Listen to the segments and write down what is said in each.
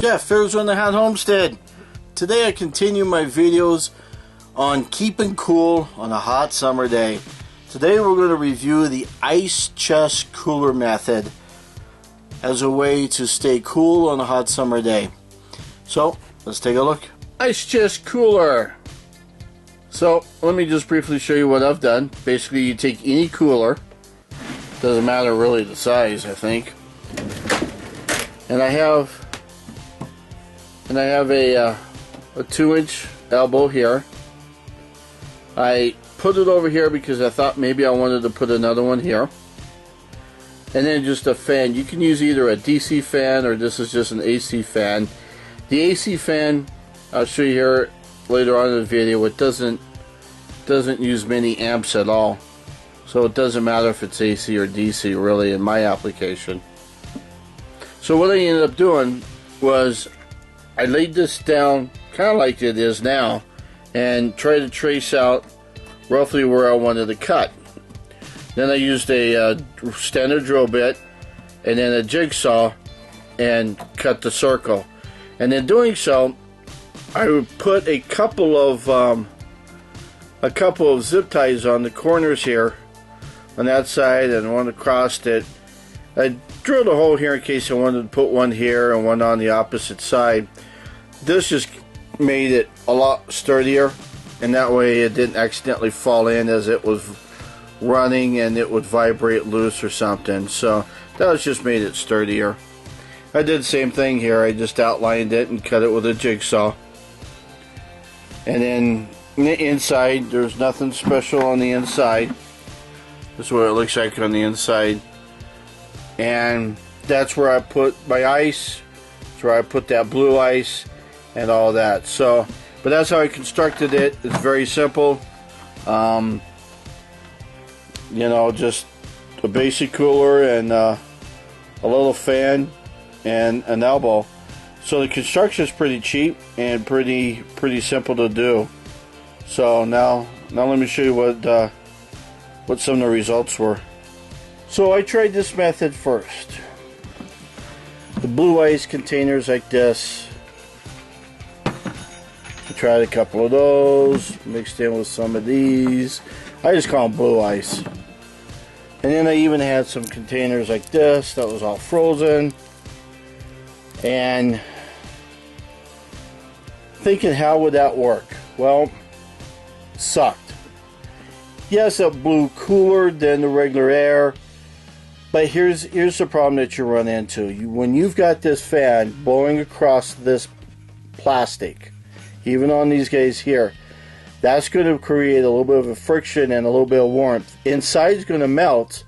Jeff, Fairs on the Hat Homestead. Today I continue my videos on keeping cool on a hot summer day. Today we're going to review the ice chest cooler method as a way to stay cool on a hot summer day. So let's take a look. Ice chest cooler. So let me just briefly show you what I've done. Basically, you take any cooler, doesn't matter really the size, I think, and I have a 2-inch elbow here. I put it over here because I thought maybe I wanted to put another one here. And then just a fan. You can use either a DC fan or this is just an AC fan. The AC fan, I'll show you here later on in the video, it doesn't use many amps at all. So it doesn't matter if it's AC or DC really in my application. So what I ended up doing was I laid this down kind of like it is now and tried to trace out roughly where I wanted to cut. Then I used a standard drill bit and then a jigsaw and cut the circle. And in doing so, I would put a couple of zip ties on the corners here on that side and one across it. I drilled a hole here in case I wanted to put one here and one on the opposite side. This just made it a lot sturdier, and that way it didn't accidentally fall in as it was running and it would vibrate loose or something. So that was just made it sturdier. I did the same thing here. I just outlined it and cut it with a jigsaw. And then on the inside, there's nothing special on the inside. This is what it looks like on the inside. And that's where I put my ice. That's where I put that blue ice and all that. So, but that's how I constructed it. It's very simple. You know, just a basic cooler and a little fan and an elbow. So the construction is pretty cheap and pretty simple to do. So now let me show you what some of the results were. So I tried this method first. The blue ice containers like this. I tried a couple of those, mixed in with some of these. I just call them blue ice. And then I even had some containers like this that was all frozen. And thinking, how would that work? Well, sucked. Yes, it blew cooler than the regular air, but here's the problem that you run into. When you've got this fan blowing across this plastic, even on these guys here, that's going to create a little bit of a friction and a little bit of warmth. Inside is going to melt,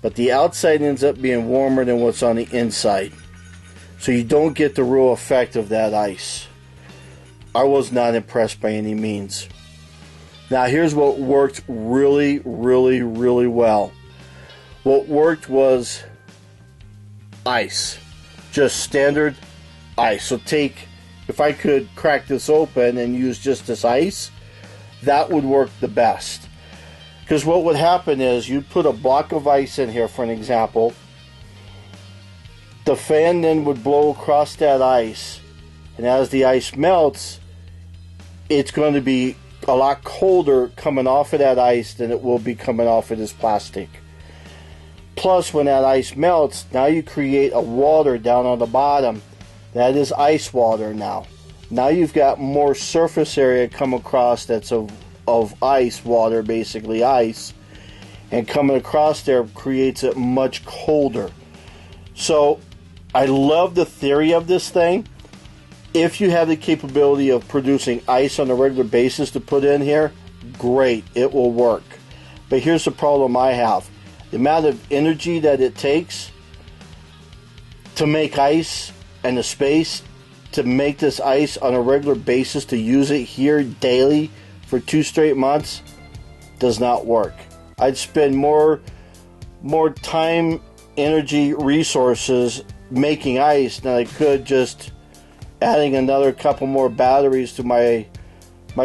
but the outside ends up being warmer than what's on the inside. So you don't get the real effect of that ice. I was not impressed by any means. Now here's what worked really well. What worked was ice. Just standard ice. So if I could crack this open and use just this ice, that would work the best. Because what would happen is you'd put a block of ice in here for an example. The fan then would blow across that ice, and as the ice melts, it's going to be a lot colder coming off of that ice than it will be coming off of this plastic. Plus, when that ice melts, now you create a water down on the bottom. That is ice water now. Now you've got more surface area come across that's of ice water, basically ice, and coming across there creates it much colder. So I love the theory of this thing. If you have the capability of producing ice on a regular basis to put in here, great, it will work. But here's the problem I have. The amount of energy that it takes to make ice and the space to make this ice on a regular basis to use it here daily for 2 straight months does not work. I'd spend more time, energy, resources making ice than I could just adding another couple more batteries to my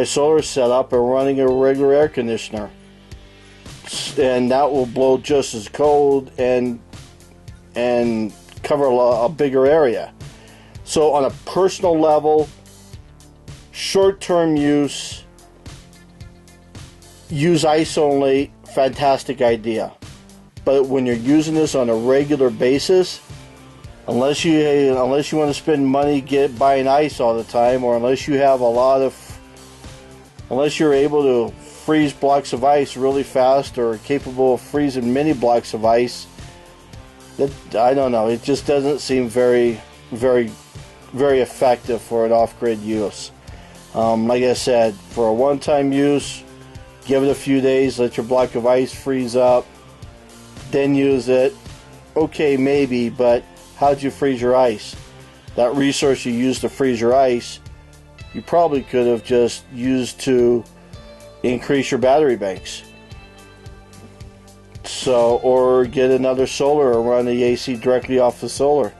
solar setup and running a regular air conditioner. And that will blow just as cold and cover a bigger area. So on a personal level, short-term use, use ice only, fantastic idea. But when you're using this on a regular basis, unless you want to spend money buying ice all the time, or unless you have unless you're able to freeze blocks of ice really fast or capable of freezing many blocks of ice, I don't know, it just doesn't seem very effective for an off-grid use. Like I said, for a one-time use, give it a few days, let your block of ice freeze up, then use it. Okay, maybe, but how'd you freeze your ice? That resource you used to freeze your ice, you probably could have just used to increase your battery banks. So, or get another solar or run the AC directly off the solar.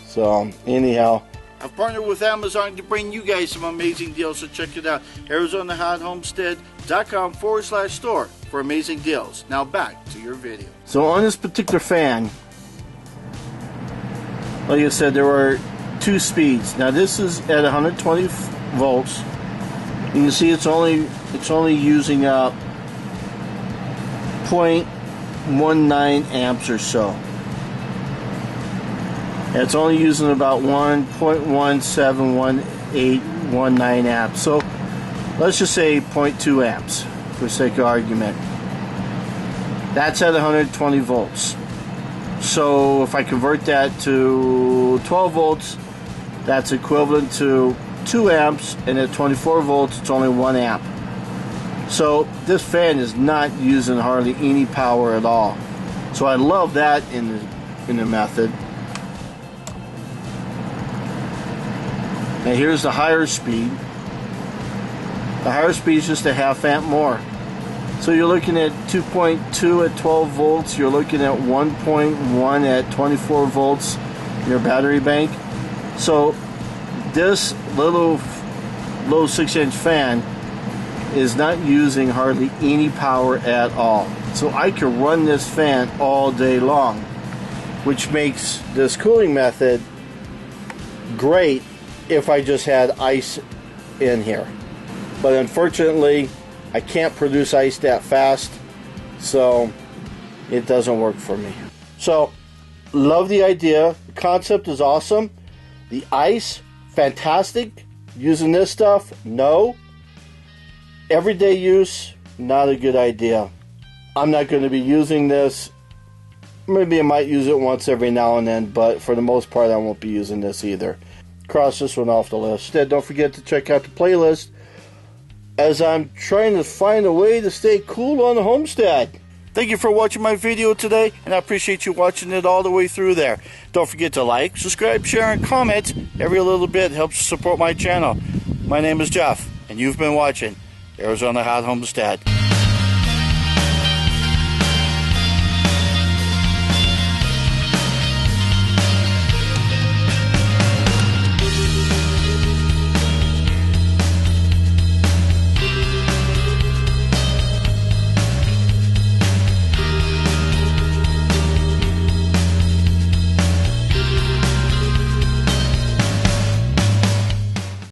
So, anyhow, I've partnered with Amazon to bring you guys some amazing deals, so check it out. ArizonaHotHomestead.com/store for amazing deals. Now back to your video. So on this particular fan, like I said, there are two speeds. Now this is at 120 volts. You can see it's only using up 0.19 amps or so. It's only using about 1.171819 amps. So let's just say 0.2 amps for sake of argument. That's at 120 volts. So if I convert that to 12 volts, that's equivalent to 2 amps, and at 24 volts it's only 1 amp. So this fan is not using hardly any power at all. So I love that in the method. Now here's the higher speed. The higher speed is just a half amp more. So you're looking at 2.2 at 12 volts. You're looking at 1.1 at 24 volts in your battery bank. So this little 6-inch fan is not using hardly any power at all. So I can run this fan all day long, which makes this cooling method great if I just had ice in here. But unfortunately, I can't produce ice that fast, so it doesn't work for me. So, love the idea. The concept is awesome. The ice, fantastic. Using this stuff, no. Everyday use, not a good idea. I'm not going to be using this. Maybe I might use it once every now and then, but for the most part, I won't be using this either. Cross this one off the list. Instead, don't forget to check out the playlist, as I'm trying to find a way to stay cool on the homestead. Thank you for watching my video today, and I appreciate you watching it all the way through there. Don't forget to like, subscribe, share, and comment. Every little bit helps support my channel. My name is Jeff, and you've been watching Arizona Hot Homestead.